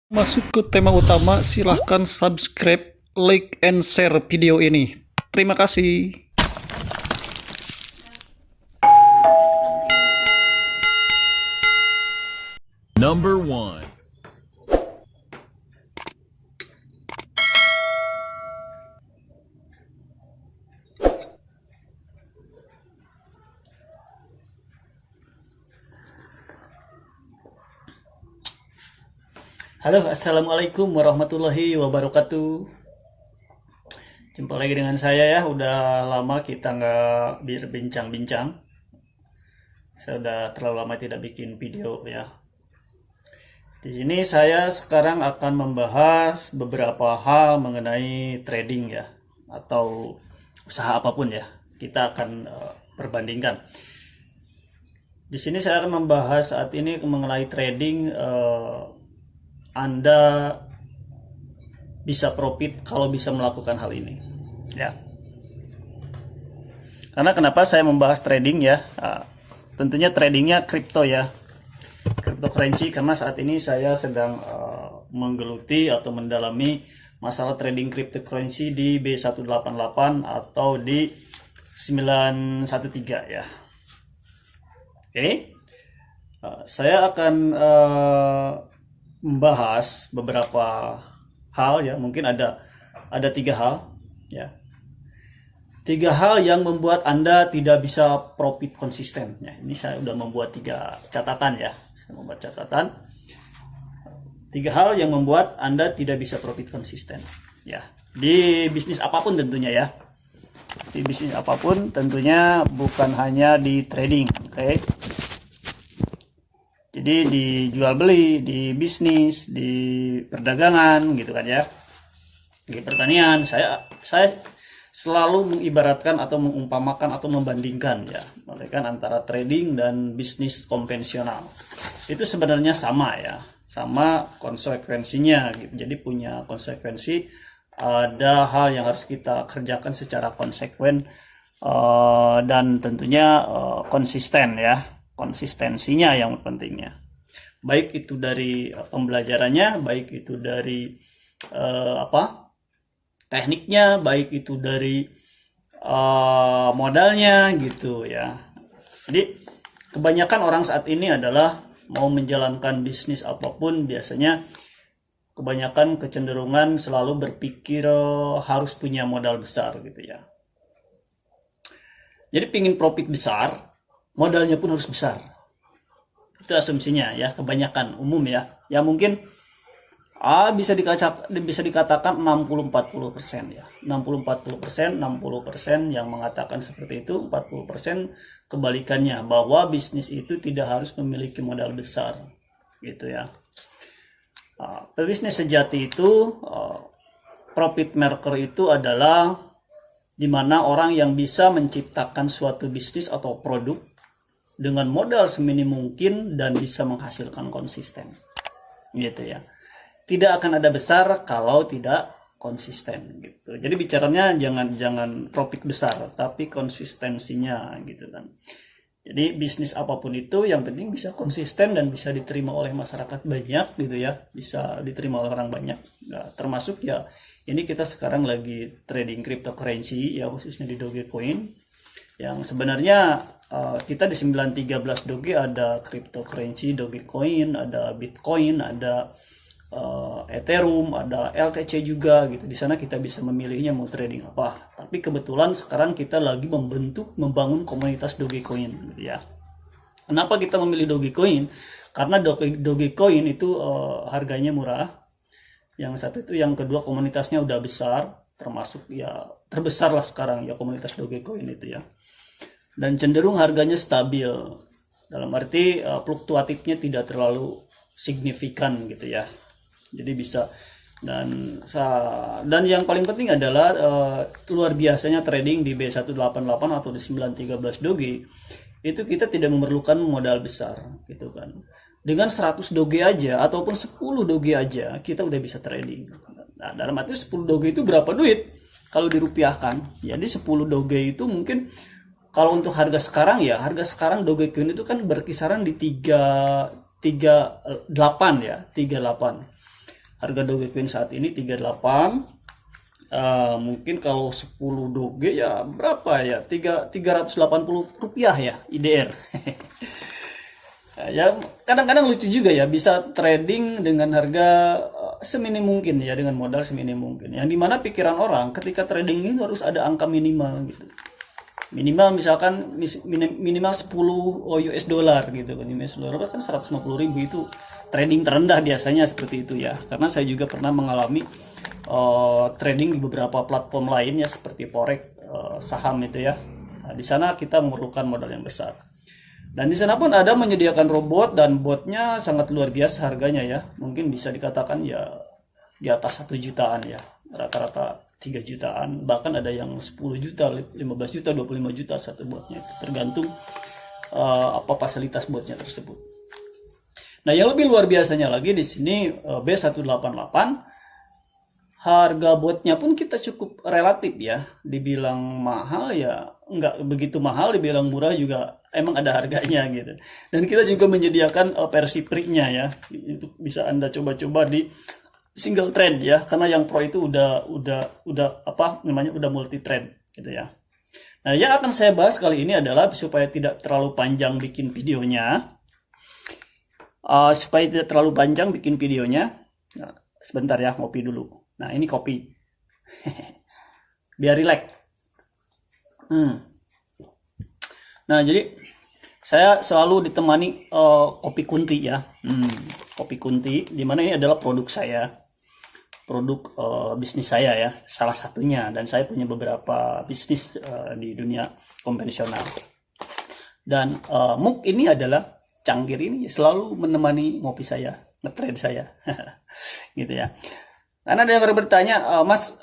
Masuk ke tema utama, silahkan subscribe, like, and share video ini. Terima kasih. Number one. Halo, assalamualaikum warahmatullahi wabarakatuh. Jumpa lagi dengan saya ya. Udah lama kita nggak berbincang-bincang. Saya udah terlalu lama tidak bikin video ya. Di sini saya sekarang akan membahas beberapa hal mengenai trading ya, atau usaha apapun ya. Kita akan perbandingkan. Di sini saya akan membahas saat ini mengenai trading. Anda bisa profit kalau bisa melakukan hal ini ya. Karena kenapa saya membahas trading ya, tentunya tradingnya kripto ya, cryptocurrency, karena saat ini saya sedang menggeluti atau mendalami masalah trading cryptocurrency di B188 atau di 913 ya. Oke. Saya akan membahas beberapa hal ya, mungkin ada 3 hal ya. 3 hal yang membuat Anda tidak bisa profit konsisten ya. Ini saya udah membuat 3 catatan ya. Saya membuat catatan 3 hal yang membuat Anda tidak bisa profit konsisten ya. Di bisnis apapun tentunya ya. Di bisnis apapun tentunya, bukan hanya di trading, oke? Jadi di jual beli, di bisnis, di perdagangan gitu kan ya. Di pertanian, saya selalu mengibaratkan atau mengumpamakan atau membandingkan ya, antara trading dan bisnis konvensional. Itu sebenarnya sama ya, sama konsekuensinya gitu. Jadi punya konsekuensi, ada hal yang harus kita kerjakan secara konsekuen dan tentunya konsisten ya. Konsistensinya yang pentingnya, baik itu dari pembelajarannya, baik itu dari tekniknya, baik itu dari modalnya gitu ya. Jadi kebanyakan orang saat ini adalah mau menjalankan bisnis apapun, biasanya kebanyakan kecenderungan selalu berpikir harus punya modal besar gitu ya. Jadi pingin profit besar, modalnya pun harus besar. Itu asumsinya ya, kebanyakan umum ya. Ya mungkin bisa dikatakan 60-40% ya. 60-40%, 60% yang mengatakan seperti itu, 40% kebalikannya, bahwa bisnis itu tidak harus memiliki modal besar gitu ya. Pebisnis sejati itu, profit maker itu adalah dimana orang yang bisa menciptakan suatu bisnis atau produk dengan modal seminim mungkin dan bisa menghasilkan konsisten gitu ya. Tidak akan ada besar kalau tidak konsisten gitu. Jadi bicaranya jangan profit besar, tapi konsistensinya gitu kan. Jadi bisnis apapun itu yang penting bisa konsisten dan bisa diterima oleh masyarakat banyak gitu ya, bisa diterima oleh orang banyak. Nah, termasuk ya, ini kita sekarang lagi trading cryptocurrency ya, khususnya di Dogecoin, yang sebenarnya kita di 913 Doge ada cryptocurrency Dogecoin, ada Bitcoin, ada Ethereum, ada LTC juga gitu. Di sana kita bisa memilihnya mau trading apa. Tapi kebetulan sekarang kita lagi membangun komunitas Dogecoin gitu ya. Kenapa kita memilih Dogecoin? Karena Dogecoin itu harganya murah. Yang satu itu, yang kedua komunitasnya udah besar, termasuk ya terbesar lah sekarang ya komunitas Dogecoin itu ya. Dan cenderung harganya stabil, dalam arti fluktuatifnya tidak terlalu signifikan gitu ya. Jadi bisa, dan yang paling penting adalah luar biasanya trading di B188 atau di 913 Doge itu kita tidak memerlukan modal besar gitu kan. Dengan 100 Doge aja ataupun 10 Doge aja kita udah bisa trading. Nah, dalam arti 10 Doge itu berapa duit kalau dirupiahkan? Jadi 10 Doge itu mungkin, kalau untuk harga sekarang ya, harga sekarang Dogecoin itu kan berkisaran di 38 ya, 38. Harga Dogecoin saat ini 38. Mungkin kalau 10 Doge ya berapa ya? 380 rupiah ya IDR. Ya kadang-kadang lucu juga ya, bisa trading dengan harga seminim mungkin ya, dengan modal seminim mungkin. Yang dimana pikiran orang ketika trading ini harus ada angka minimal gitu. Minimal misalkan minimal 10 US dollar gitu kan. US dollar kan 150.000 itu trading terendah biasanya seperti itu ya. Karena saya juga pernah mengalami trading di beberapa platform lainnya seperti forex, saham itu ya. Nah, di sana kita memerlukan modal yang besar. Dan di sana pun ada menyediakan robot, dan botnya sangat luar biasa harganya ya. Mungkin bisa dikatakan ya di atas 1 jutaan ya. Rata-rata 3 jutaan, bahkan ada yang 10 juta, 15 juta, 25 juta satu botnya. Itu tergantung apa fasilitas botnya tersebut. Nah, yang lebih luar biasanya lagi di sini B188, harga botnya pun kita cukup relatif ya. Dibilang mahal ya nggak begitu mahal, dibilang murah juga emang ada harganya gitu. Dan kita juga menyediakan versi free-nya ya. Itu bisa Anda coba-coba di single trade ya, karena yang pro itu udah apa namanya, udah multi trade gitu ya. Nah, yang akan saya bahas kali ini adalah supaya tidak terlalu panjang bikin videonya. Nah, sebentar ya, ngopi dulu. Nah, ini kopi. Biar rileks. Nah, jadi saya selalu ditemani kopi Kunti ya. Kopi Kunti, dimana ini adalah produk saya. Produk bisnis saya ya, salah satunya. Dan saya punya beberapa bisnis di dunia konvensional. Dan mug ini adalah, cangkir ini selalu menemani ngopi saya, nge-trade saya. Gitu ya. Karena ada yang bertanya, Mas,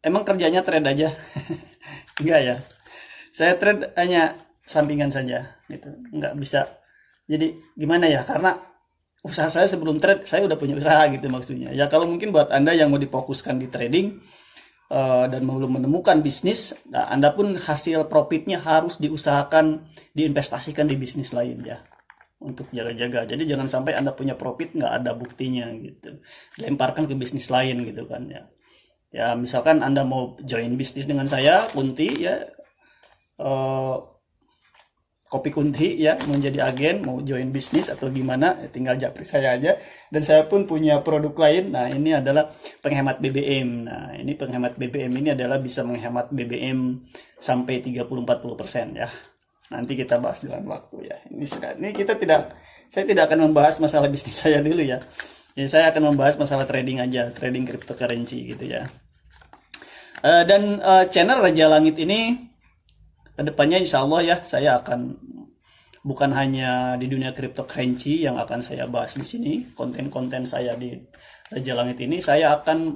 emang kerjanya trade aja? Enggak ya. Saya trade hanya sampingan saja, gitu. Enggak bisa. Jadi gimana ya? Karena usaha saya sebelum trade, saya udah punya usaha gitu maksudnya. Ya kalau mungkin buat Anda yang mau difokuskan di trading dan mau menemukan bisnis, nah, Anda pun hasil profitnya harus diusahakan diinvestasikan di bisnis lain ya. Untuk jaga-jaga. Jadi jangan sampai Anda punya profit nggak ada buktinya gitu. Lemparkan ke bisnis lain gitu kan ya. Ya misalkan Anda mau join bisnis dengan saya, Kunti ya, Kopi Kunti ya, mau jadi agen, mau join bisnis atau gimana, ya tinggal japri saya aja. Dan saya pun punya produk lain. Nah, ini adalah penghemat BBM. Nah, ini penghemat BBM ini adalah bisa menghemat BBM sampai 30-40% ya. Nanti kita bahas dalam waktu ya. Ini saya tidak akan membahas masalah bisnis saya dulu ya. Jadi saya akan membahas masalah trading aja, trading cryptocurrency gitu ya. Dan channel Raja Langit ini kedepannya insya Allah ya, saya akan bukan hanya di dunia cryptocurrency yang akan saya bahas di sini. Konten-konten saya di Raja Langit ini saya akan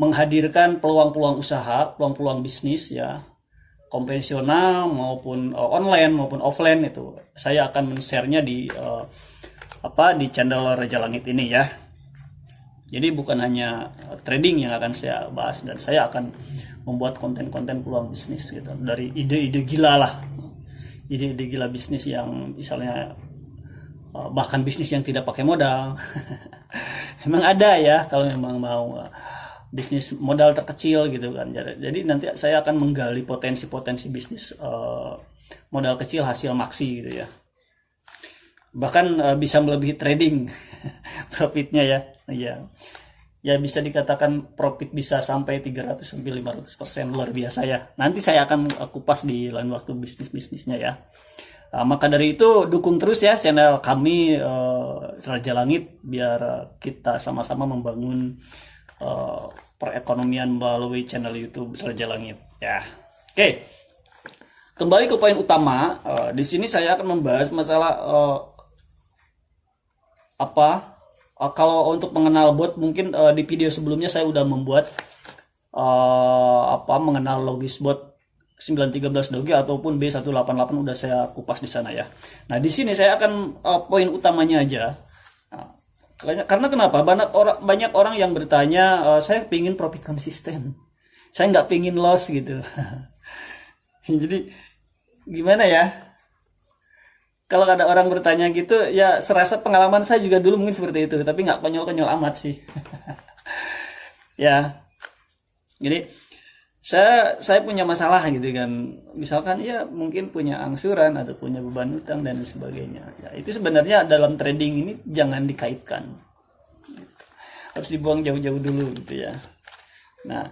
menghadirkan peluang-peluang usaha, peluang-peluang bisnis ya, konvensional maupun online maupun offline. Itu saya akan men-share-nya di channel Raja Langit ini ya. Jadi bukan hanya trading yang akan saya bahas, dan saya akan membuat konten-konten peluang bisnis gitu, dari ide-ide gila lah, ide-ide gila bisnis yang misalnya bahkan bisnis yang tidak pakai modal. Memang ada ya, kalau memang mau bisnis modal terkecil gitu kan. Jadi nanti saya akan menggali potensi-potensi bisnis modal kecil hasil maksi gitu ya. Bahkan bisa melebihi trading profitnya ya. Ya bisa dikatakan profit bisa sampai 300-500%, luar biasa ya. Nanti saya akan kupas di lain waktu bisnisnya ya. Maka dari itu dukung terus ya channel kami Raja Langit, biar kita sama-sama membangun perekonomian melalui channel YouTube Raja Langit ya. Oke. Kembali ke poin utama. Di sini saya akan membahas masalah kalau untuk mengenal bot, mungkin di video sebelumnya saya udah membuat mengenal logis bot 913 Doge ataupun B188, udah saya kupas di sana ya. Nah, di sini saya akan poin utamanya aja. Karena kenapa? Banyak orang yang bertanya, saya pingin profit konsisten, saya nggak pingin loss gitu. Jadi gimana ya? kalau ada orang bertanya gitu, ya serasa pengalaman saya juga dulu mungkin seperti itu, tapi nggak konyol-konyol amat sih. Ya, jadi saya punya masalah gitu kan. Misalkan ya mungkin punya angsuran atau punya beban utang dan sebagainya. Ya, itu sebenarnya dalam trading ini jangan dikaitkan. Harus dibuang jauh-jauh dulu gitu ya. Nah,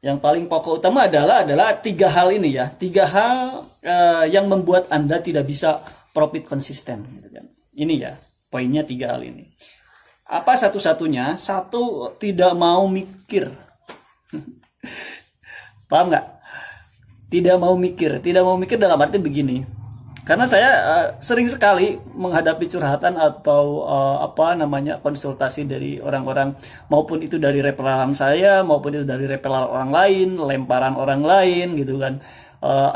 yang paling pokok utama adalah tiga hal ini ya. Tiga hal yang membuat Anda tidak bisa profit konsisten gitu kan. Ini ya, poinnya tiga hal ini. Apa satu-satunya? Satu, tidak mau mikir. Paham nggak? Tidak mau mikir dalam arti begini. Karena saya sering sekali menghadapi curhatan atau konsultasi dari orang-orang, maupun itu dari referral saya, maupun itu dari referral orang lain, lemparan orang lain gitu kan.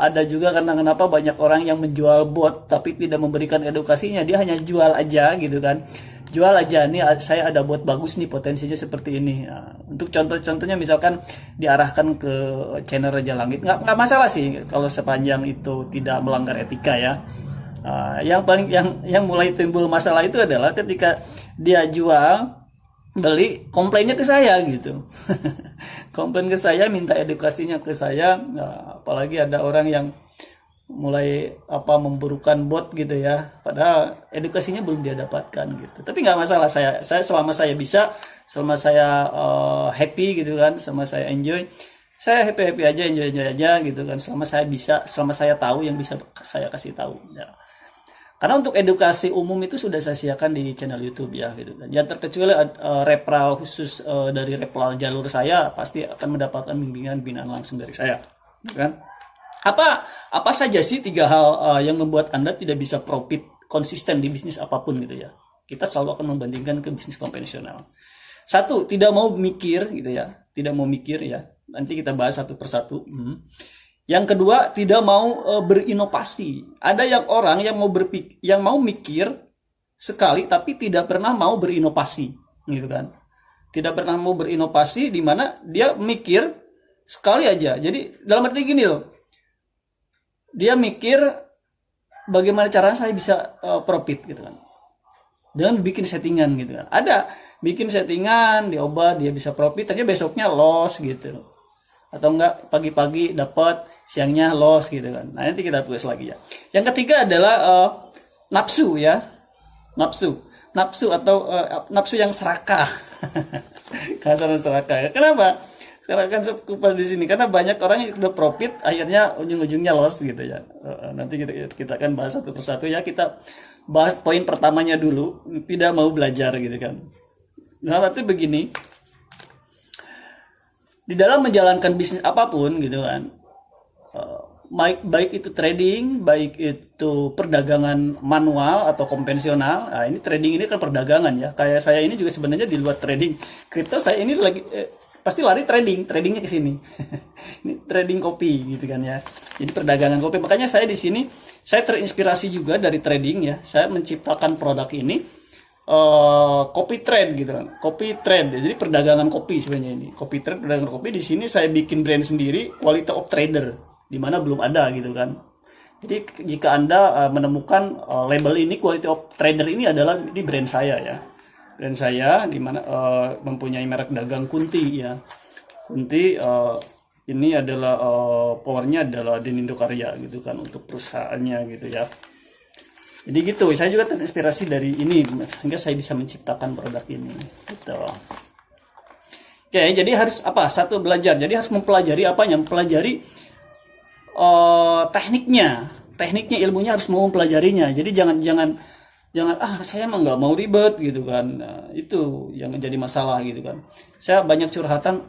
Ada juga karena kenapa banyak orang yang menjual bot tapi tidak memberikan edukasinya, dia hanya jual aja gitu kan. Jual aja, nih saya ada bot bagus nih, potensinya seperti ini. Nah, untuk contohnya misalkan diarahkan ke channel Raja Langit, nggak masalah sih kalau sepanjang itu tidak melanggar etika ya. Yang mulai timbul masalah itu adalah ketika dia jual, beli, komplainnya ke saya gitu. Komplain ke saya, minta edukasinya ke saya. Nah, apalagi ada orang yang mulai memburukan bot gitu ya, padahal edukasinya belum dia dapatkan gitu. Tapi nggak masalah, saya selama saya bisa, selama saya happy gitu kan, selama saya enjoy, saya happy aja, enjoy aja gitu kan, selama saya bisa, selama saya tahu yang bisa saya kasih tahu ya. Karena untuk edukasi umum itu sudah saya siapkan di channel YouTube ya gitu kan. Ya terkecuali referral khusus dari referral jalur saya pasti akan mendapatkan bimbingan langsung dari saya, gitu kan. Apa saja sih tiga hal yang membuat Anda tidak bisa profit konsisten di bisnis apapun gitu ya. Kita selalu akan membandingkan ke bisnis konvensional. Satu, tidak mau mikir gitu ya. Tidak mau mikir ya. Nanti kita bahas satu persatu. Yang kedua, tidak mau berinovasi. Ada orang yang mau mikir sekali tapi tidak pernah mau berinovasi gitu kan. Tidak pernah mau berinovasi, di mana dia mikir sekali aja. Jadi dalam arti gini loh. Dia mikir bagaimana caranya saya bisa profit gitu kan. Dan bikin settingan gitu kan. Ada bikin settingan, diobat, dia bisa profit, ternyata besoknya loss gitu. Atau enggak pagi-pagi dapat, siangnya loss gitu kan. Nah, nanti kita tulis lagi ya. Yang ketiga adalah nafsu ya. Nafsu atau nafsu yang serakah. Kasar serakah ya. Kenapa? Sekarang kan kupas di sini karena banyak orang yang udah profit akhirnya ujung-ujungnya loss gitu ya. Nanti kita akan bahas satu persatu ya. Kita bahas poin pertamanya dulu, tidak mau belajar gitu kan. Nah, berarti begini. Di dalam menjalankan bisnis apapun gitu kan. Baik itu trading, baik itu perdagangan manual atau konvensional. Nah, ini trading ini kan perdagangan ya. Kayak saya ini juga sebenarnya di luar trading kripto, saya ini lagi pasti lari tradingnya ke sini. Ini trading kopi gitu kan ya. Jadi perdagangan kopi. Makanya saya di sini saya terinspirasi juga dari trading ya. Saya menciptakan produk ini kopi trade gitu kan. Kopi trade. Jadi perdagangan kopi sebenarnya ini. Kopi trade, perdagangan kopi. Di sini saya bikin brand sendiri, Quality of Trader, di mana belum ada gitu kan. Jadi jika Anda menemukan label ini, Quality of Trader ini adalah di brand saya ya. Dan saya di mana mempunyai merek dagang Kunti ya. Kunti ini adalah powernya adalah Denindo Karya gitu kan untuk perusahaannya gitu ya. Jadi gitu, saya juga terinspirasi dari ini sehingga saya bisa menciptakan produk ini gitu. Oke, jadi harus apa? Satu, belajar. Jadi harus mempelajari apanya? Mempelajari tekniknya, ilmunya harus mau mempelajarinya. Jadi jangan saya emang nggak mau ribet gitu kan. Nah, itu yang jadi masalah gitu kan. Saya banyak curhatan,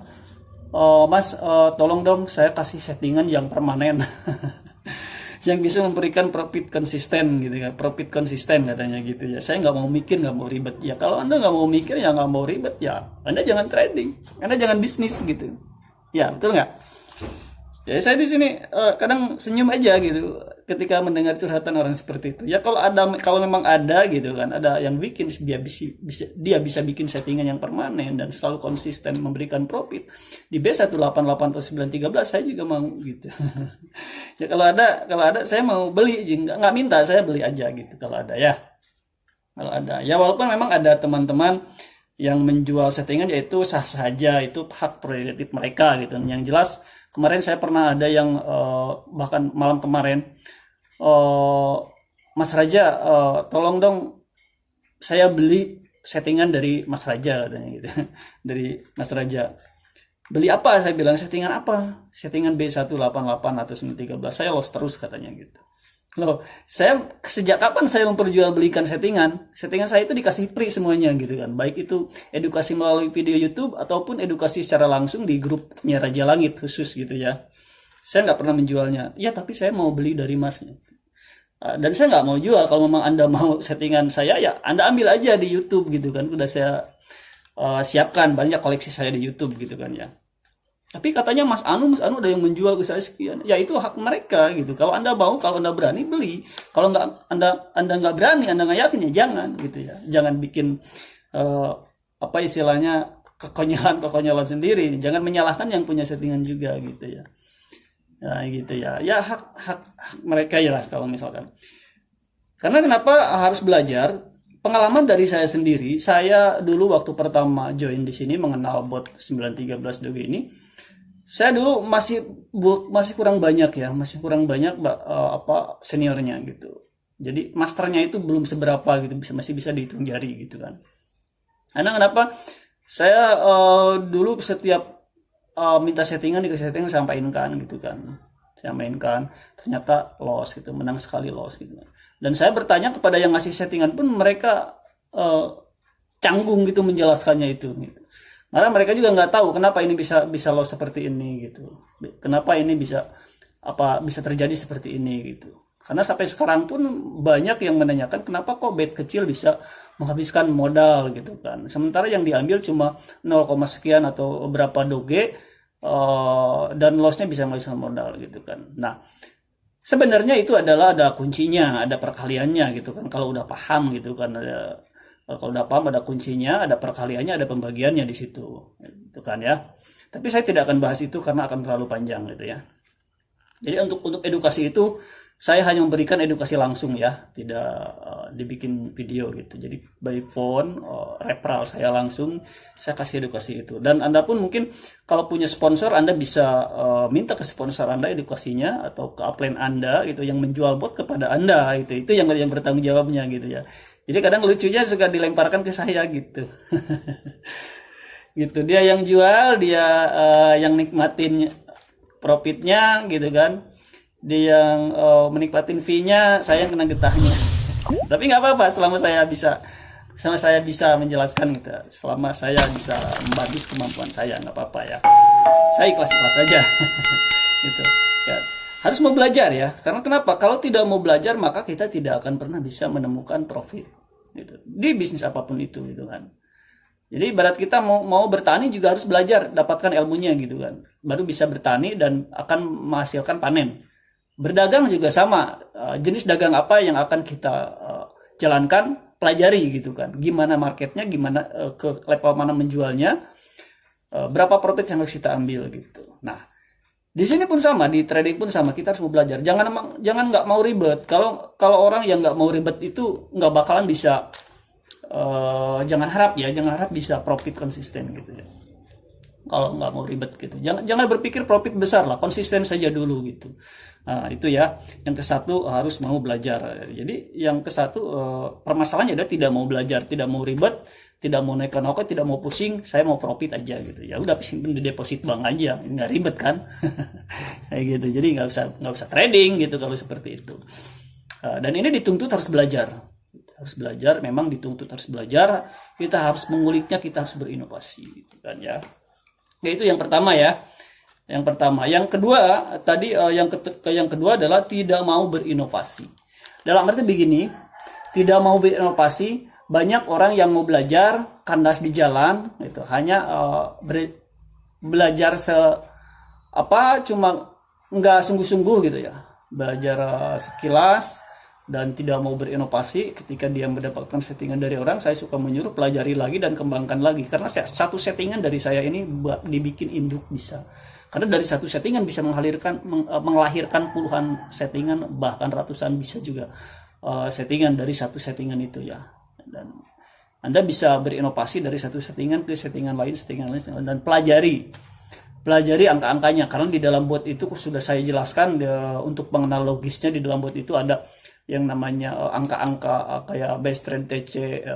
Mas tolong dong saya kasih settingan yang permanen yang bisa memberikan profit konsisten gitu kan. Profit konsisten katanya gitu ya. Saya nggak mau mikir, nggak mau ribet ya. Kalau Anda nggak mau mikir ya nggak mau ribet ya, Anda jangan trading, Anda jangan bisnis gitu ya. Betul nggak? Ya saya di sini kadang senyum aja gitu ketika mendengar curhatan orang seperti itu. Ya kalau memang ada gitu kan, ada yang bikin dia bisa bikin settingan yang permanen dan selalu konsisten memberikan profit di B188 atau 913 saya juga mau gitu. Ya kalau ada saya mau beli, nggak minta, saya beli aja gitu kalau ada ya. Kalau ada. Ya walaupun memang ada teman-teman yang menjual settingan, yaitu sah saja, itu hak prerogatif mereka gitu. Yang jelas kemarin saya pernah ada yang bahkan malam kemarin, Mas Raja, tolong dong saya beli settingan dari Mas Raja katanya gitu. Dari Mas Raja. Beli apa? Saya bilang settingan apa? Settingan B188 atau 913. Saya lost terus katanya gitu. Loh, saya sejak kapan saya memperjualbelikan settingan? Settingan saya itu dikasih free semuanya gitu kan. Baik itu edukasi melalui video YouTube ataupun edukasi secara langsung di grupnya Raja Langit khusus gitu ya. Saya nggak pernah menjualnya. Ya tapi saya mau beli dari Masnya. Dan saya nggak mau jual. Kalau memang Anda mau settingan saya, ya Anda ambil aja di YouTube gitu kan. Udah saya siapkan banyak koleksi saya di YouTube gitu kan ya. Tapi katanya Mas Anu ada yang menjual ke saya sekian. Ya itu hak mereka gitu. Kalau Anda mau, kalau Anda berani beli. Kalau nggak Anda nggak berani, Anda nggak yakin, ya jangan gitu ya. Jangan bikin apa istilahnya kekonyolan sendiri. Jangan menyalahkan yang punya settingan juga gitu ya. Nah gitu ya. Ya hak mereka ya lah kalau misalkan. Karena kenapa harus belajar? Pengalaman dari saya sendiri, saya dulu waktu pertama join di sini mengenal bot 913 Doge ini, saya dulu masih kurang banyak ya, apa seniornya gitu. Jadi masternya itu belum seberapa gitu, masih bisa dihitung jari gitu kan. Karena kenapa? Saya dulu setiap minta settingan dikasih settingan saya mainkan gitu kan. Saya mainkan, ternyata loss gitu, menang sekali loss gitu. Dan saya bertanya kepada yang ngasih settingan pun mereka canggung gitu menjelaskannya itu gitu. Karena mereka juga nggak tahu kenapa ini bisa loss seperti ini gitu. Kenapa ini bisa terjadi seperti ini gitu. Karena sampai sekarang pun banyak yang menanyakan kenapa kok bet kecil bisa menghabiskan modal gitu kan. Sementara yang diambil cuma 0, sekian atau berapa Doge, dan lossnya bisa menghabiskan modal gitu kan. Nah sebenarnya itu ada kuncinya, ada perkaliannya gitu kan. Kalau udah paham gitu kan, kalau udah paham ada kuncinya, ada perkaliannya, ada pembagiannya di situ, gitu kan ya. Tapi saya tidak akan bahas itu karena akan terlalu panjang gitu ya. Jadi untuk edukasi itu saya hanya memberikan edukasi langsung ya, tidak dibikin video gitu. Jadi by phone, referral saya langsung, saya kasih edukasi itu. Dan Anda pun mungkin kalau punya sponsor, Anda bisa minta ke sponsor Anda edukasinya atau ke upline Anda gitu yang menjual bot kepada Anda gitu. Itu yang bertanggung jawabnya gitu ya. Jadi kadang lucunya suka dilemparkan ke saya gitu. Gitu, dia yang jual, dia yang nikmatin profitnya gitu kan. Dia yang menikmatin fee-nya, saya yang kena getahnya. Tapi nggak apa-apa selama saya bisa menjelaskan gitu. Selama saya bisa membantu kemampuan saya, nggak apa-apa ya. Saya ikhlas-ikhlas saja. Gitu. Ya, harus mau belajar ya. Karena kenapa? Kalau tidak mau belajar maka kita tidak akan pernah bisa menemukan profit gitu. Di bisnis apapun itu gitu kan. Jadi ibarat kita mau bertani juga harus belajar, dapatkan ilmunya gitu kan. Baru bisa bertani dan akan menghasilkan panen. Berdagang juga sama, jenis dagang apa yang akan kita jalankan, pelajari gitu kan. Gimana marketnya, gimana ke level mana menjualnya, berapa profit yang harus kita ambil gitu. Nah, di sini pun sama, di trading pun sama, kita harus mau belajar. Jangan nggak mau ribet. Kalau orang yang nggak mau ribet itu nggak bakalan bisa. Jangan harap bisa profit konsisten gitu ya. Kalau nggak mau ribet gitu, jangan berpikir profit besar lah, konsisten saja dulu gitu. Nah itu ya, yang kesatu harus mau belajar. Jadi yang kesatu permasalahannya adalah tidak mau belajar, tidak mau ribet, tidak mau naikkan noket, tidak mau pusing, saya mau profit aja gitu. Ya udah simpen di deposit bank aja, nggak ribet kan. Kayak gitu, jadi nggak usah trading gitu kalau seperti itu. Dan ini dituntut harus belajar. Memang dituntut harus belajar, kita harus menguliknya, kita harus berinovasi gitu kan ya. Ya itu yang pertama ya. Yang kedua tadi yang kedua adalah tidak mau berinovasi. Dalam arti begini, tidak mau berinovasi, banyak orang yang mau belajar kandas di jalan gitu, hanya belajar cuma nggak sungguh-sungguh gitu ya, belajar sekilas dan tidak mau berinovasi. Ketika dia mendapatkan settingan dari orang, saya suka menyuruh pelajari lagi dan kembangkan lagi, karena satu settingan dari saya ini dibikin induk bisa, karena dari satu settingan bisa melahirkan puluhan settingan, bahkan ratusan bisa juga settingan dari satu settingan itu ya. Dan Anda bisa berinovasi dari satu settingan ke settingan lain, dan pelajari angka-angkanya, karena di dalam bot itu sudah saya jelaskan untuk mengenal logisnya. Di dalam bot itu ada yang namanya angka-angka kayak base trend TC,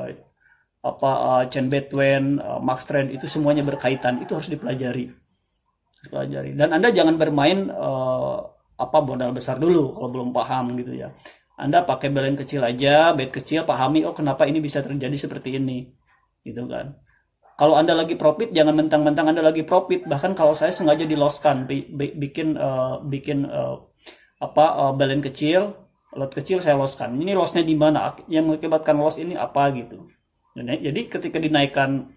chain between, max trend, itu semuanya berkaitan, itu harus dipelajari. Dan Anda jangan bermain modal besar dulu kalau belum paham gitu ya. Anda pakai balance kecil aja, bet kecil, pahami kenapa ini bisa terjadi seperti ini gitu kan. Kalau Anda lagi profit, jangan mentang-mentang Anda lagi profit. Bahkan kalau saya sengaja di-loss-kan, bikin balance kecil, lot kecil saya loss-kan. Ini loss-nya di mana? Yang mengakibatkan loss ini apa gitu. Jadi ketika dinaikkan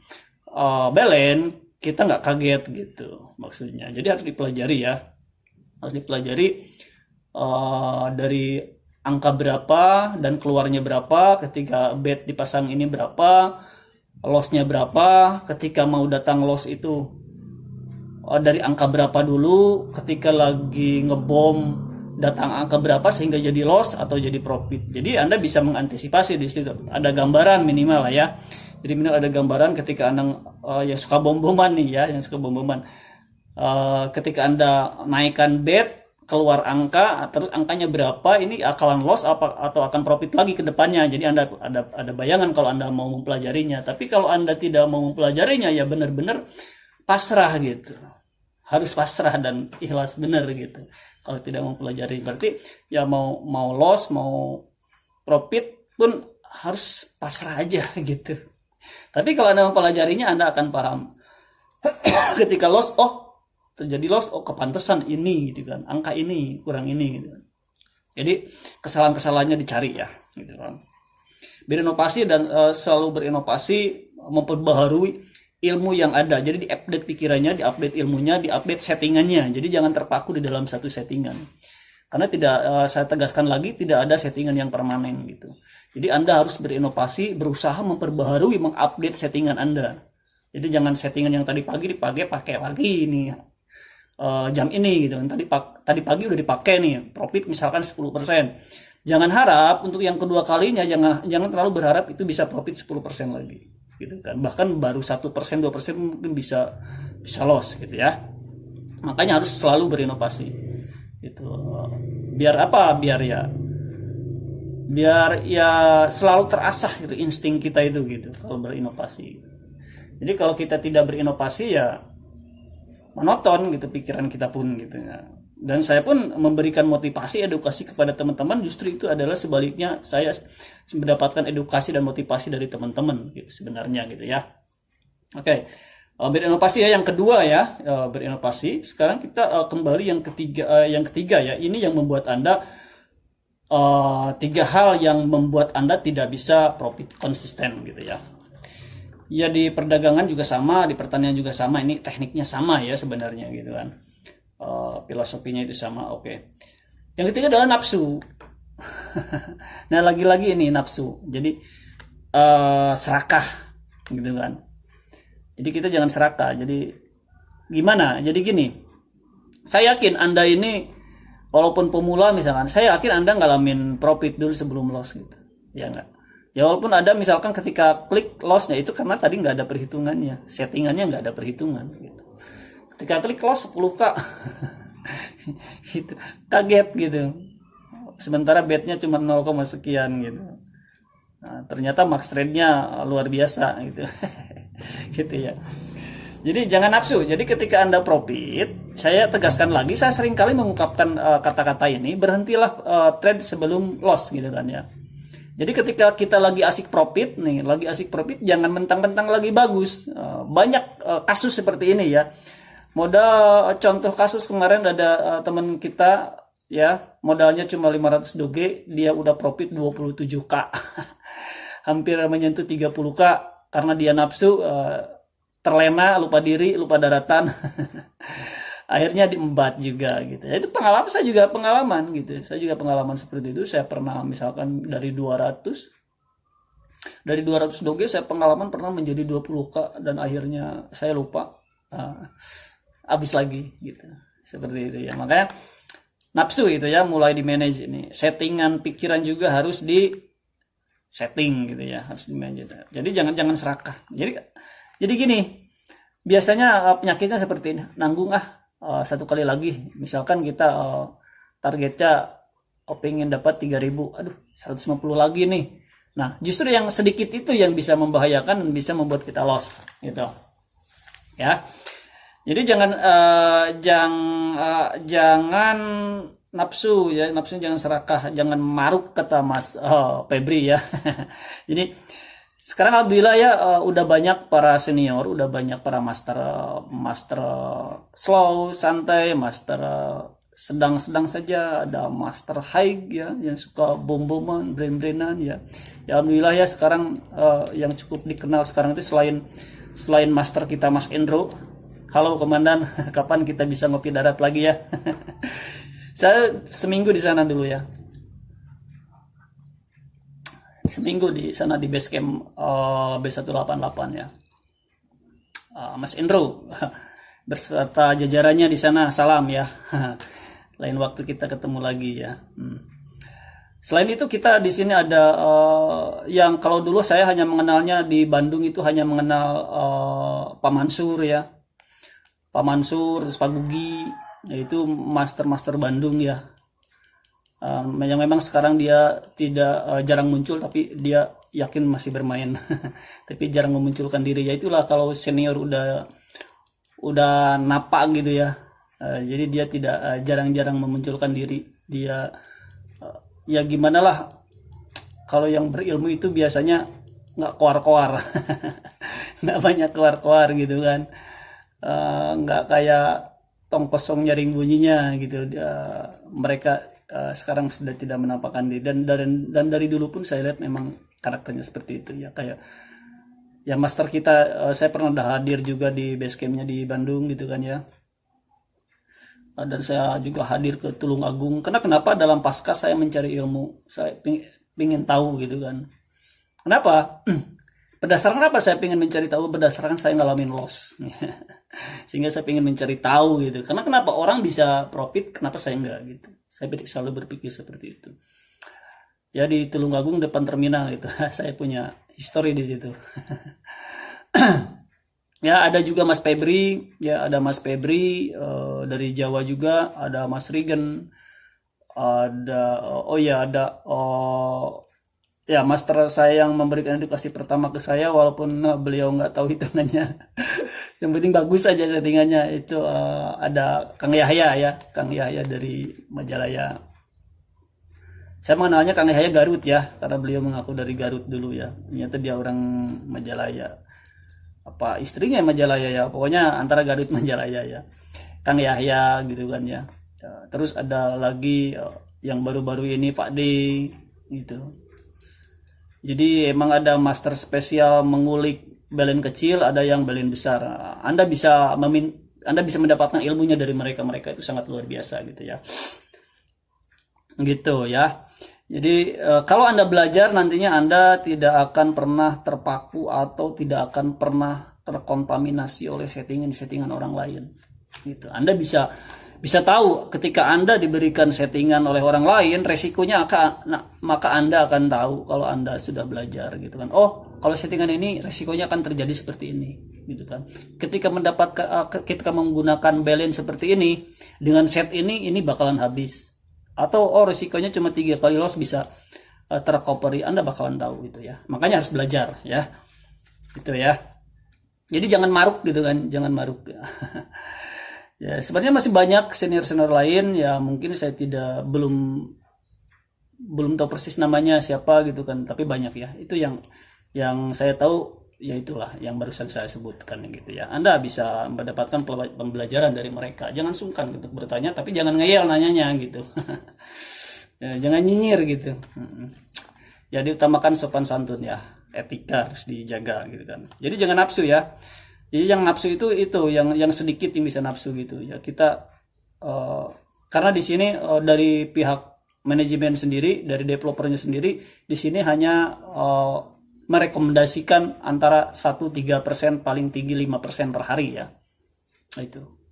balance, kita nggak kaget gitu maksudnya. Jadi harus dipelajari ya. Harus dipelajari dari angka berapa dan keluarnya berapa, ketika bet dipasang ini berapa, loss-nya berapa, ketika mau datang loss itu dari angka berapa dulu, ketika lagi ngebom datang angka berapa sehingga jadi loss atau jadi profit. Jadi Anda bisa mengantisipasi di situ. Ada gambaran minimal lah ya. Jadi minimal ada gambaran ketika Anda yang suka bom-boman nih ya, yang suka bom-boman. Ketika Anda naikkan bet, keluar angka, terus angkanya berapa, ini akalan loss atau akan profit lagi ke depannya. Jadi Anda ada bayangan kalau Anda mau mempelajarinya. Tapi kalau Anda tidak mau mempelajarinya, ya benar-benar pasrah gitu. Harus pasrah dan ikhlas benar gitu. Kalau tidak mau pelajari, berarti ya mau loss, mau profit pun harus pasrah aja gitu. Tapi kalau Anda mempelajarinya, Anda akan paham. Ketika loss, terjadi loss, kepantesan ini gitu kan, angka ini kurang ini gitu. Jadi kesalahan-kesalahannya dicari ya gitu kan. Berinovasi dan selalu berinovasi, memperbaharui ilmu yang ada. Jadi diupdate pikirannya, diupdate ilmunya, diupdate settingannya. Jadi jangan terpaku di dalam satu settingan. Karena saya tegaskan lagi, tidak ada settingan yang permanen gitu. Jadi Anda harus berinovasi, berusaha memperbaharui, mengupdate settingan Anda. Jadi jangan settingan yang tadi pagi pakai lagi ini. Jam ini gitu kan, tadi pagi udah dipakai nih, profit misalkan 10%. Jangan harap untuk yang kedua kalinya, jangan terlalu berharap itu bisa profit 10% lagi gitu kan. Bahkan baru 1%, 2% mungkin bisa loss gitu ya. Makanya harus selalu berinovasi gitu. Biar ya selalu terasah gitu insting kita itu gitu kalau berinovasi. Jadi kalau kita tidak berinovasi ya monoton gitu pikiran kita pun gitu ya. Dan saya pun memberikan motivasi, edukasi kepada teman-teman, justru itu adalah sebaliknya, saya mendapatkan edukasi dan motivasi dari teman-teman gitu sebenarnya gitu ya. Oke. Berinovasi ya, yang kedua ya, berinovasi. Sekarang kita kembali yang ketiga ya. Ini yang membuat Anda 3 hal yang membuat Anda tidak bisa profit konsisten gitu ya. Ya di perdagangan juga sama, di pertanian juga sama, ini tekniknya sama ya sebenarnya gitu kan. Filosofinya itu sama, oke. Yang ketiga adalah nafsu. Nah lagi-lagi ini nafsu. Jadi serakah gitu kan. Jadi kita jangan serakah. Jadi gimana? Jadi gini, saya yakin Anda ini walaupun pemula misalkan, saya yakin Anda ngalamin profit dulu sebelum loss gitu. Ya enggak? Ya walaupun ada misalkan ketika klik lossnya itu karena tadi nggak ada perhitungannya, settingannya nggak ada perhitungan gitu. Ketika klik loss 10k gitu, kaget gitu. Sementara betnya cuma 0, sekian gitu. Nah, ternyata max trade-nya luar biasa gitu. Gitu ya. Jadi jangan nafsu. Jadi ketika Anda profit, saya tegaskan lagi, saya sering kali mengungkapkan kata-kata ini, berhentilah trade sebelum loss gitu kan ya. Jadi ketika kita lagi asik profit nih, jangan mentang-mentang lagi bagus. Banyak kasus seperti ini ya. Contoh kasus kemarin ada teman kita ya, modalnya cuma 500 doge, dia udah profit 27k. Hampir menyentuh 30k karena dia nafsu, terlena, lupa diri, lupa daratan. akhirnya diembat juga gitu. Ya, itu pengalaman, saya juga pengalaman gitu. Saya juga pengalaman seperti itu. Saya pernah misalkan dari 200 doge saya pengalaman pernah menjadi 20K dan akhirnya saya lupa. Habis lagi gitu. Seperti itu ya. Makanya nafsu itu ya mulai di manage ini. Settingan pikiran juga harus di setting gitu ya, harus di manage. Jadi jangan serakah. Jadi gini, biasanya penyakitnya seperti ini, nanggung satu kali lagi. Misalkan kita targetnya pengen dapat 3.000, aduh 150 lagi nih. Nah, justru yang sedikit itu yang bisa membahayakan dan bisa membuat kita loss gitu. Ya. Jadi jangan nafsu ya, nafsu jangan serakah, jangan maruk kata Mas Febri ya. Jadi sekarang alhamdulillah ya udah banyak para senior, udah banyak para master slow, santai, master sedang-sedang saja, ada master high ya yang suka bom-boman, brain-brainan ya. Ya alhamdulillah ya sekarang yang cukup dikenal sekarang itu selain master kita Mas Endro. Halo Komandan, kapan kita bisa ngopi darat lagi ya? Saya seminggu di sana dulu ya. Seminggu di sana di base camp B188 ya. Mas Endro berserta jajarannya di sana, salam ya. Lain waktu kita ketemu lagi ya. Selain itu kita di sini ada yang kalau dulu saya hanya mengenalnya di Bandung itu hanya mengenal Pak Mansur ya. Pak Mansur, terus Pak Gugi, yaitu master Bandung ya. Yang memang sekarang dia tidak jarang muncul, tapi dia yakin masih bermain. Tapi jarang memunculkan diri. Ya itulah kalau senior udah napak gitu ya. Jadi dia tidak jarang-jarang memunculkan diri. Dia ya gimana lah. Kalau yang berilmu itu biasanya nggak koar-koar, nggak banyak koar-koar gitu kan. Nggak kayak tong kosong nyaring bunyinya gitu. Mereka sekarang sudah tidak menampakkan diri dan dari dulu pun saya lihat memang karakternya seperti itu ya, kayak ya master kita. Saya pernah udah hadir juga di base campnya di Bandung gitu kan ya, dan saya juga hadir ke Tulung Agung karena kenapa dalam pasca saya mencari ilmu, saya pingin tahu gitu kan. Kenapa? Berdasarkan apa saya ingin mencari tahu? Berdasarkan saya ngalamin loss. Sehingga saya ingin mencari tahu gitu. Karena kenapa orang bisa profit, kenapa saya enggak gitu. Saya selalu berpikir seperti itu. Ya di Tulungagung depan terminal gitu. Saya punya histori di situ. Ya ada juga Mas Febri, ya ada Mas Febri dari Jawa juga, ada Mas Rigen, ada ya master saya yang memberikan edukasi pertama ke saya, walaupun beliau nggak tahu hitungannya. Yang penting bagus aja settingannya itu. Ada Kang Yahya ya, Kang Yahya dari Majalaya. Saya mengenalnya Kang Yahya Garut ya, karena beliau mengaku dari Garut dulu ya. Ternyata dia orang Majalaya. Apa istrinya Majalaya ya, pokoknya antara Garut Majalaya ya. Kang Yahya gitu kan ya. Terus ada lagi yang baru-baru ini Pak D gitu. Jadi emang ada master spesial mengulik belen kecil, ada yang belen besar. Anda bisa mendapatkan ilmunya dari mereka itu sangat luar biasa gitu ya. Gitu ya. Jadi kalau Anda belajar nantinya Anda tidak akan pernah terpaku atau tidak akan pernah terkontaminasi oleh settingan orang lain. Gitu. Anda bisa tahu ketika Anda diberikan settingan oleh orang lain, resikonya maka Anda akan tahu kalau Anda sudah belajar gitu kan. Oh, kalau settingan ini resikonya akan terjadi seperti ini gitu kan. Ketika menggunakan balance seperti ini dengan set ini bakalan habis. Atau resikonya cuma 3 kali loss bisa tercovery, Anda bakalan tahu gitu ya. Makanya harus belajar ya. Gitu ya. Jadi jangan maruk gitu kan, jangan maruk. Ya, sebenarnya masih banyak senior lain ya, mungkin saya belum tahu persis namanya siapa gitu kan, tapi banyak ya. Itu yang saya tahu ya, itulah yang barusan saya sebutkan gitu ya. Anda bisa mendapatkan pembelajaran dari mereka. Jangan sungkan untuk bertanya, tapi jangan ngeyel nanyanya gitu. Ya, jangan nyinyir gitu. Ya diutamakan sopan santun ya, etika harus dijaga gitu kan. Jadi jangan nafsu ya. Jadi yang nafsu itu yang sedikit yang bisa nafsu gitu ya. Kita karena di sini dari pihak manajemen sendiri, dari developernya sendiri, di sini hanya merekomendasikan antara 1-3%, paling tinggi 5% per hari ya. Itu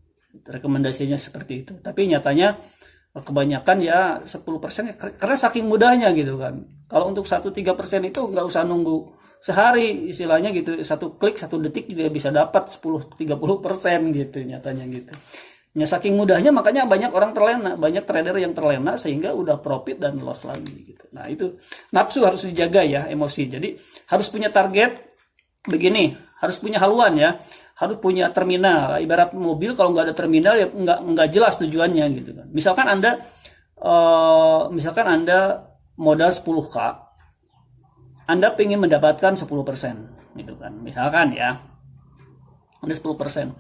rekomendasinya seperti itu. Tapi nyatanya kebanyakan ya 10% karena saking mudahnya gitu kan. Kalau untuk 1-3% itu nggak usah nunggu sehari istilahnya gitu, satu klik 1 detik juga bisa dapat 10-30% gitu nyatanya gitu. Ya saking mudahnya makanya banyak orang terlena, banyak trader yang terlena sehingga udah profit dan loss lagi gitu. Nah itu nafsu harus dijaga ya, emosi. Jadi harus punya target begini, harus punya haluan ya, harus punya terminal. Ibarat mobil kalau nggak ada terminal ya nggak jelas tujuannya gitu kan. Misalkan anda modal 10K, Anda ingin mendapatkan 10% gitu kan. Misalkan ya, Anda 10%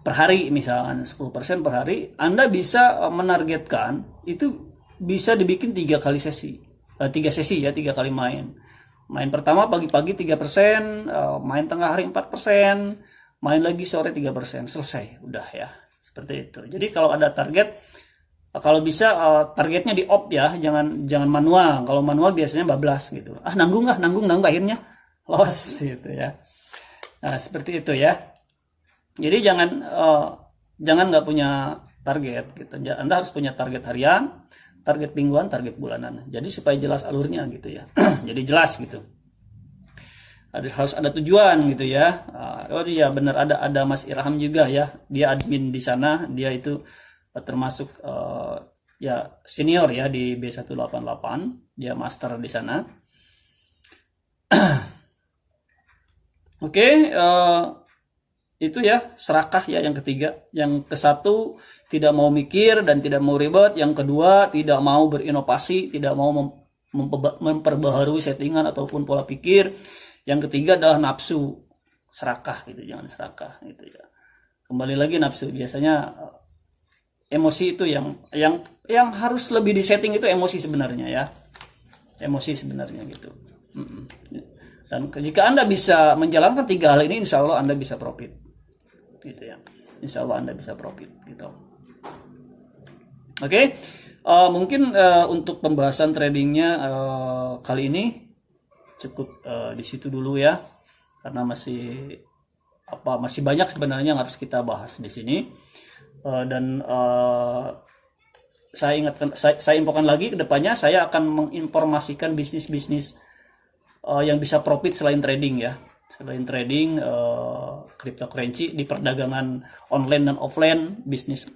per hari, misalkan 10% per hari, Anda bisa menargetkan itu bisa dibikin 3 kali sesi. 3 sesi ya, 3 kali main. Main pertama pagi-pagi 3%, main tengah hari 4%, main lagi sore 3%, selesai, udah ya. Seperti itu. Jadi kalau ada target, kalau bisa targetnya di op ya, jangan manual. Kalau manual biasanya bablas gitu. Nanggung akhirnya loss gitu ya. Nah, seperti itu ya. Jadi jangan nggak punya target gitu. Anda harus punya target harian, target mingguan, target bulanan. Jadi supaya jelas alurnya gitu ya. Jadi jelas gitu. Harus ada tujuan gitu ya. Oh iya benar, ada Mas Irham juga ya. Dia admin di sana, dia itu termasuk ya senior ya di B188, dia master di sana. Oke, itu ya serakah ya yang ketiga. Yang ke-1 tidak mau mikir dan tidak mau ribet. Yang kedua tidak mau berinovasi, tidak mau memperbaharui settingan ataupun pola pikir. Yang ketiga adalah nafsu, serakah gitu, jangan serakah gitu ya. Kembali lagi nafsu, biasanya emosi itu yang harus lebih disetting itu emosi sebenarnya ya. Emosi sebenarnya gitu. Dan jika Anda bisa menjalankan 3 hal ini, insya Allah Anda bisa profit gitu ya. Insya Allah Anda bisa profit gitu. Oke. Mungkin untuk pembahasan tradingnya kali ini cukup di situ dulu ya, karena masih banyak sebenarnya yang harus kita bahas di sini. Dan saya infokan lagi ke depannya, saya akan menginformasikan bisnis-bisnis yang bisa profit selain trading ya. Selain trading, cryptocurrency di perdagangan online dan offline, bisnis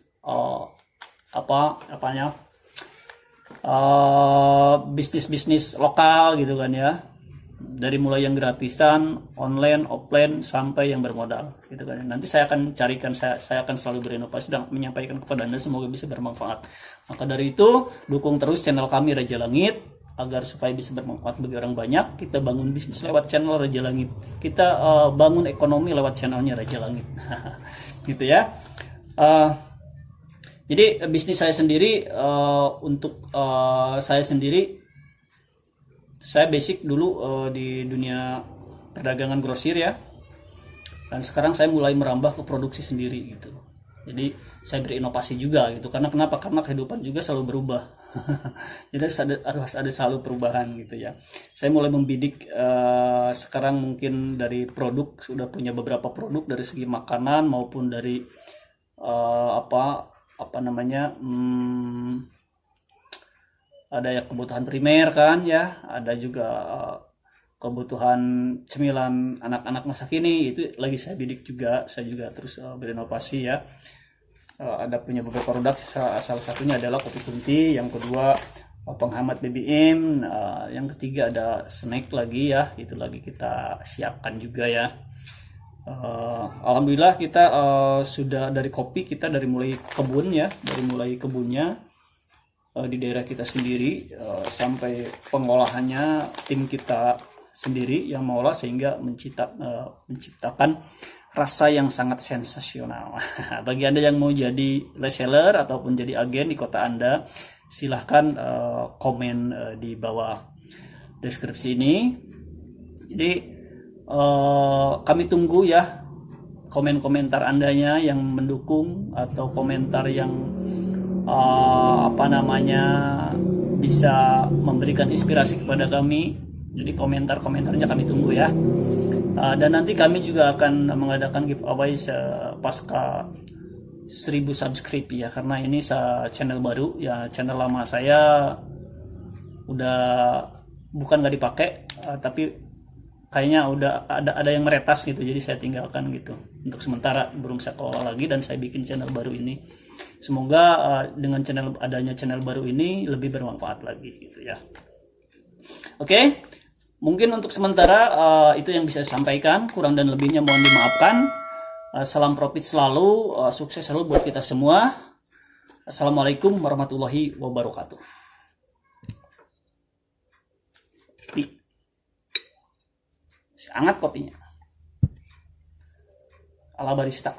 bisnis-bisnis lokal gitu kan ya. Dari mulai yang gratisan, online, offline, sampai yang bermodal gitu kan. Nanti saya akan carikan, saya akan selalu berinovasi dan menyampaikan kepada Anda, semoga bisa bermanfaat. Maka dari itu, dukung terus channel kami Raja Langit agar supaya bisa bermanfaat bagi orang banyak. Kita bangun bisnis lewat channel Raja Langit. Kita bangun ekonomi lewat channelnya Raja Langit. Gitu ya. Jadi bisnis saya sendiri, untuk saya sendiri, saya basic dulu di dunia perdagangan grosir ya, dan sekarang saya mulai merambah ke produksi sendiri gitu. Jadi saya berinovasi juga gitu. Karena kenapa? Karena kehidupan juga selalu berubah. Jadi harus ada selalu perubahan gitu ya. Saya mulai membidik sekarang mungkin dari produk, sudah punya beberapa produk dari segi makanan maupun dari ada ya kebutuhan primer kan ya, ada juga kebutuhan cemilan anak-anak masa kini, itu lagi saya bidik juga. Saya juga terus berinovasi ya. Ada punya beberapa produk, salah satunya adalah kopi kunti, yang kedua penghemat BBM, yang ketiga ada snack lagi ya, itu lagi kita siapkan juga ya. Alhamdulillah kita sudah dari kopi, kita dari mulai kebun ya, dari mulai kebunnya di daerah kita sendiri sampai pengolahannya tim kita sendiri yang mengolah, sehingga menciptakan rasa yang sangat sensasional. Bagi Anda yang mau jadi reseller ataupun jadi agen di kota Anda, silahkan komen di bawah deskripsi ini. Jadi kami tunggu ya komentar andanya yang mendukung atau komentar yang bisa memberikan inspirasi kepada kami. Jadi komentarnya kami tunggu ya. Dan nanti kami juga akan mengadakan giveaway pasca 1000 subscribe ya, karena ini channel baru ya. Channel lama saya udah bukan nggak dipakai, tapi kayaknya udah ada yang meretas gitu, jadi saya tinggalkan gitu untuk sementara, belum saya kelola lagi dan saya bikin channel baru ini. Semoga dengan adanya channel baru ini lebih bermanfaat lagi gitu ya. Oke, mungkin untuk sementara itu yang bisa saya sampaikan, kurang dan lebihnya mohon dimaafkan. Salam profit selalu, sukses selalu buat kita semua. Assalamualaikum warahmatullahi wabarakatuh. Hangat kopinya ala barista.